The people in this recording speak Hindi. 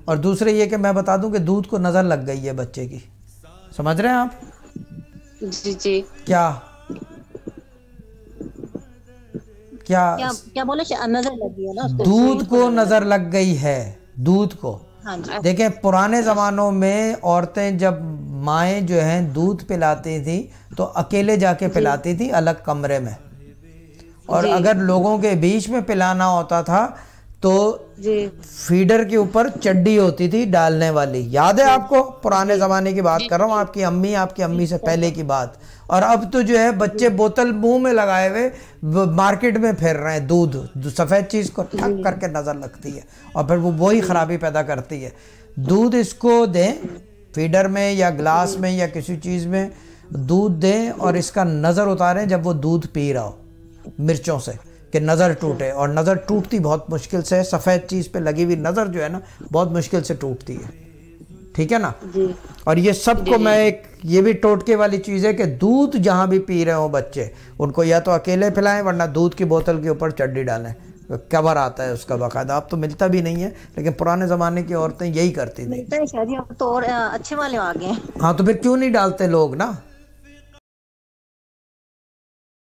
और दूसरे ये कि मैं बता दूं कि दूध को नज़र लग गई है बच्चे की, समझ रहे हैं आप? जी जी। क्या क्या क्या क्या बोले, नजर लगी है ना उसको, दूध दूध को को नजर नज़र लगी। लग गई है, दूध को। हाँ जी। देखें पुराने ज़मानों में औरतें जब माएँ जो हैं दूध पिलाती थी तो अकेले जाके जी पिलाती थी अलग कमरे में, और जी अगर लोगों के बीच में पिलाना होता था तो जी फीडर के ऊपर चड्डी होती थी डालने वाली, याद है जी आपको? पुराने जी ज़माने की बात जी कर रहा हूँ, जी आपकी अम्मी से बिल्कुल। पहले की बात। और अब तो जो है बच्चे जी बोतल मुंह में लगाए हुए मार्केट में फिर रहे हैं, दूध सफ़ेद चीज़ को ठक जी करके नज़र लगती है और फिर वो वही जी ख़राबी पैदा करती है। दूध इसको दें जी फीडर में या ग्लास जी में या किसी चीज़ में, दूध दें और इसका नज़र उतारें जब वो दूध पी रहा हो, मिर्चों से, कि नज़र अच्छा। टूटे। और नज़र टूटती बहुत मुश्किल से है, सफ़ेद चीज़ पे लगी हुई नज़र जो है ना बहुत मुश्किल से टूटती है, ठीक है ना? जी और ये जी सबको जी मैं एक ये भी टोटके वाली चीज़ है कि दूध जहाँ भी पी रहे हो बच्चे, उनको या तो अकेले पिलाएं वरना दूध की बोतल के ऊपर चड्डी डालें, कवर आता है उसका बाकायदा, अब तो मिलता भी नहीं है, लेकिन पुराने ज़माने की औरतें यही करती थी। मिलता है शायद, अब तो और अच्छे वाले आ गए हैं। हाँ तो फिर क्यों नहीं डालते लोग ना?